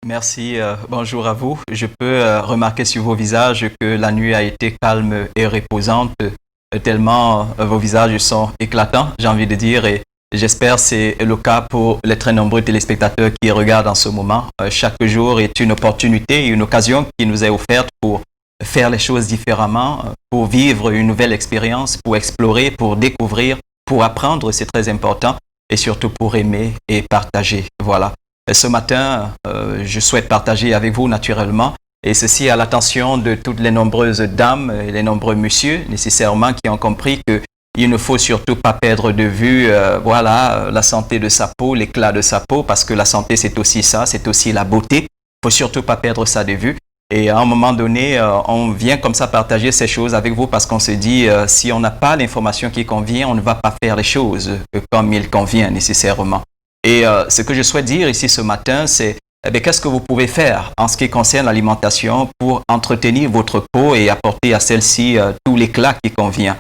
Merci, bonjour à vous. Je peux remarquer sur vos visages que la nuit a été calme et reposante, tellement vos visages sont éclatants, j'ai envie de dire, et j'espère que c'est le cas pour les très nombreux téléspectateurs qui regardent en ce moment. Chaque jour est une opportunité, une occasion qui nous est offerte pour faire les choses différemment, pour vivre une nouvelle expérience, pour explorer, pour découvrir, pour apprendre, c'est très important, et surtout pour aimer et partager. Voilà. Ce matin, je souhaite partager avec vous naturellement, et ceci à l'attention de toutes les nombreuses dames et les nombreux messieurs, nécessairement, qui ont compris qu'il ne faut surtout pas perdre de vue la santé de sa peau, l'éclat de sa peau, parce que la santé, c'est aussi ça, c'est aussi la beauté. Il ne faut surtout pas perdre ça de vue. Et à un moment donné, on vient comme ça partager ces choses avec vous parce qu'on se dit, si on n'a pas l'information qui convient, on ne va pas faire les choses comme il convient nécessairement. Et ce que je souhaite dire ici ce matin, c'est qu'est-ce que vous pouvez faire en ce qui concerne l'alimentation pour entretenir votre peau et apporter à celle-ci tout l'éclat qui convient.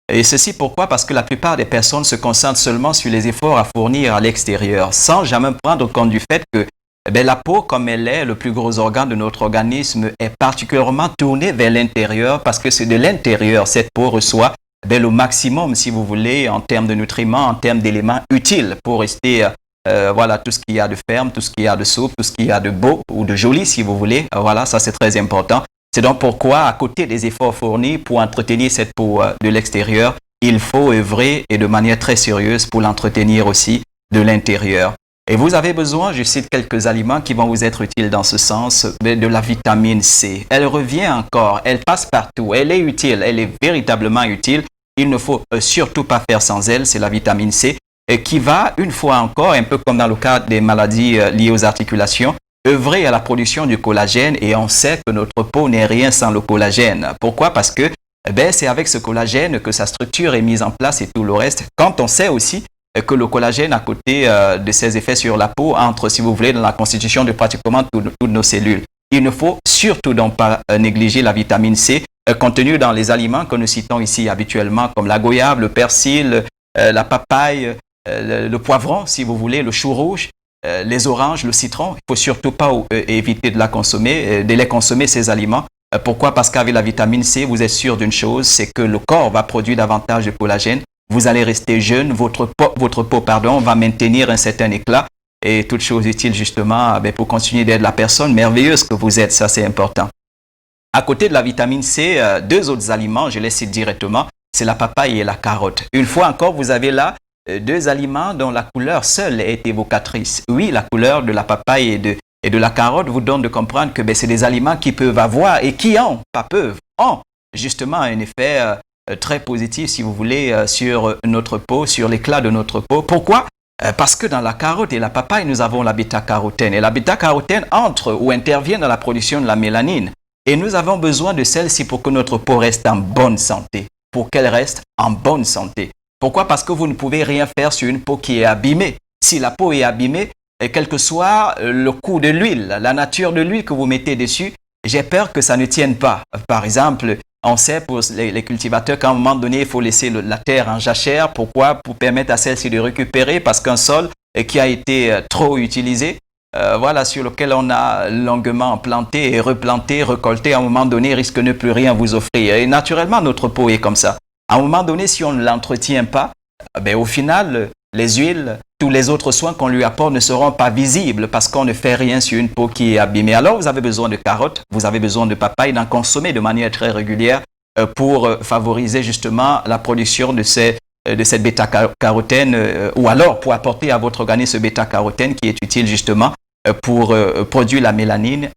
Et ceci pourquoi? Parce que la plupart des personnes se concentrent seulement sur les efforts à fournir à l'extérieur, sans jamais prendre compte du fait que la peau, comme elle est, le plus gros organe de notre organisme, est particulièrement tournée vers l'intérieur parce que c'est de l'intérieur cette peau reçoit le maximum, si vous voulez, en termes de nutriments, en termes d'éléments utiles pour rester tout ce qu'il y a de ferme, tout ce qu'il y a de souple, tout ce qu'il y a de beau ou de joli, si vous voulez. Voilà, ça c'est très important. C'est donc pourquoi, à côté des efforts fournis pour entretenir cette peau de l'extérieur, il faut œuvrer et de manière très sérieuse pour l'entretenir aussi de l'intérieur. Et vous avez besoin, je cite quelques aliments qui vont vous être utiles dans ce sens, de la vitamine C. Elle revient encore, elle passe partout, elle est utile, elle est véritablement utile. Il ne faut surtout pas faire sans elle, c'est la vitamine C. Et qui va, une fois encore, un peu comme dans le cas des maladies liées aux articulations, œuvrer à la production du collagène, et on sait que notre peau n'est rien sans le collagène. Pourquoi? Parce que c'est avec ce collagène que sa structure est mise en place et tout le reste. Quand on sait aussi que le collagène, à côté de ses effets sur la peau, entre, si vous voulez, dans la constitution de pratiquement toutes nos cellules. Il ne faut surtout donc pas négliger la vitamine C, contenue dans les aliments que nous citons ici habituellement, comme la goyave, le persil, la papaye, le poivron, si vous voulez, le chou rouge, les oranges, le citron. Il ne faut surtout pas éviter de les consommer, ces aliments. Pourquoi? Parce qu'avec la vitamine C, vous êtes sûr d'une chose, c'est que le corps va produire davantage de collagène. Vous allez rester jeune, votre peau va maintenir un certain éclat et toute chose utile justement pour continuer d'être la personne merveilleuse que vous êtes. Ça, c'est important. À côté de la vitamine C, deux autres aliments, je les cite directement, c'est la papaye et la carotte. Une fois encore, vous avez là deux aliments dont la couleur seule est évocatrice. Oui, la couleur de la papaye et de la carotte vous donne de comprendre que c'est des aliments qui peuvent avoir et qui ont justement un effet très positif, si vous voulez, sur notre peau, sur l'éclat de notre peau. Pourquoi? Parce que dans la carotte et la papaye, nous avons la bêta-carotène. Et la bêta-carotène entre ou intervient dans la production de la mélanine. Et nous avons besoin de celle-ci pour que notre peau reste en bonne santé. Pour qu'elle reste en bonne santé. Pourquoi? Parce que vous ne pouvez rien faire sur une peau qui est abîmée. Si la peau est abîmée, quel que soit le coût de l'huile, la nature de l'huile que vous mettez dessus, j'ai peur que ça ne tienne pas. Par exemple, on sait pour les cultivateurs qu'à un moment donné, il faut laisser la terre en jachère. Pourquoi? Pour permettre à celle-ci de récupérer, parce qu'un sol qui a été trop utilisé, sur lequel on a longuement planté et replanté, récolté, à un moment donné, risque de ne plus rien vous offrir. Et naturellement, notre peau est comme ça. À un moment donné, si on ne l'entretient pas, au final, les huiles, tous les autres soins qu'on lui apporte ne seront pas visibles parce qu'on ne fait rien sur une peau qui est abîmée. Alors, vous avez besoin de carottes, vous avez besoin de papaye, d'en consommer de manière très régulière pour favoriser justement la production de cette bêta-carotène ou alors pour apporter à votre organisme ce bêta-carotène qui est utile justement pour produire la mélanine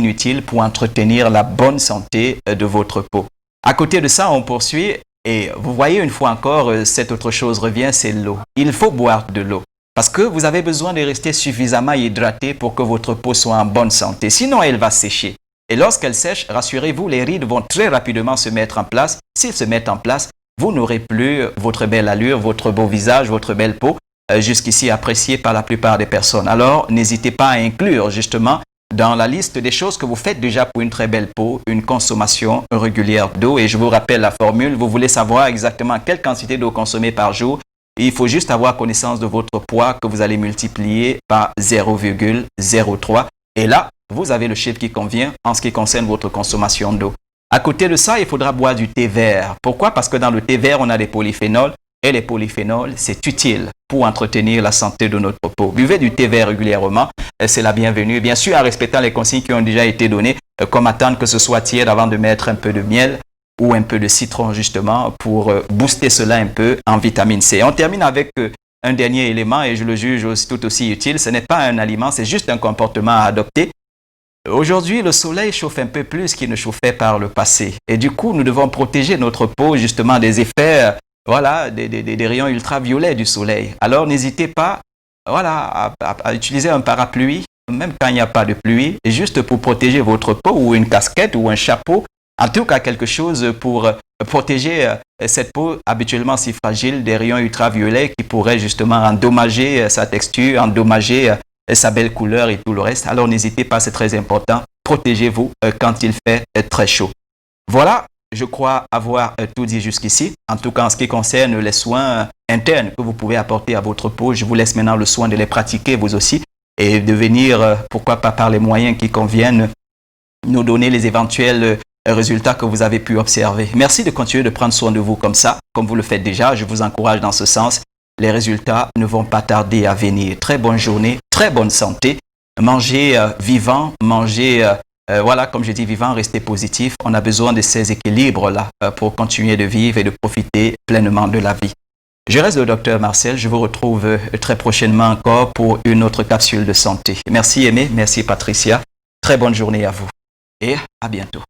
utile pour entretenir la bonne santé de votre peau. À côté de ça, on poursuit. Et vous voyez une fois encore, cette autre chose revient, c'est l'eau. Il faut boire de l'eau parce que vous avez besoin de rester suffisamment hydraté pour que votre peau soit en bonne santé. Sinon, elle va sécher. Et lorsqu'elle sèche, rassurez-vous, les rides vont très rapidement se mettre en place. S'ils se mettent en place, vous n'aurez plus votre belle allure, votre beau visage, votre belle peau, jusqu'ici appréciée par la plupart des personnes. Alors, n'hésitez pas à inclure justement dans la liste des choses que vous faites déjà pour une très belle peau, une consommation régulière d'eau. Et je vous rappelle la formule, vous voulez savoir exactement quelle quantité d'eau consommer par jour. Il faut juste avoir connaissance de votre poids que vous allez multiplier par 0,03. Et là, vous avez le chiffre qui convient en ce qui concerne votre consommation d'eau. À côté de ça, il faudra boire du thé vert. Pourquoi? Parce que dans le thé vert, on a des polyphénols et les polyphénols, c'est utile pour entretenir la santé de notre peau. Buvez du thé vert régulièrement, c'est la bienvenue. Bien sûr, en respectant les consignes qui ont déjà été données, comme attendre que ce soit tiède avant de mettre un peu de miel ou un peu de citron justement pour booster cela un peu en vitamine C. On termine avec un dernier élément et je le juge aussi, tout aussi utile. Ce n'est pas un aliment, c'est juste un comportement à adopter. Aujourd'hui, le soleil chauffe un peu plus qu'il ne chauffait par le passé. Et du coup, nous devons protéger notre peau justement des effets, voilà, des rayons ultraviolets du soleil. Alors, n'hésitez pas, voilà, à utiliser un parapluie, même quand il n'y a pas de pluie, juste pour protéger votre peau ou une casquette ou un chapeau. En tout cas, quelque chose pour protéger cette peau habituellement si fragile des rayons ultraviolets qui pourraient justement endommager sa texture, endommager sa belle couleur et tout le reste. Alors n'hésitez pas, c'est très important. Protégez-vous quand il fait très chaud. Voilà, je crois avoir tout dit jusqu'ici. En tout cas, en ce qui concerne les soins internes que vous pouvez apporter à votre peau, je vous laisse maintenant le soin de les pratiquer vous aussi et de venir, pourquoi pas par les moyens qui conviennent, nous donner les éventuels résultats que vous avez pu observer. Merci de continuer de prendre soin de vous comme ça, comme vous le faites déjà. Je vous encourage dans ce sens. Les résultats ne vont pas tarder à venir. Très bonne journée, très bonne santé. Mangez vivant, mangez, voilà, comme je dis, vivant, restez positif. On a besoin de ces équilibres-là pour continuer de vivre et de profiter pleinement de la vie. Je reste le docteur Marcel. Je vous retrouve très prochainement encore pour une autre capsule de santé. Merci Aimé, merci Patricia. Très bonne journée à vous et à bientôt.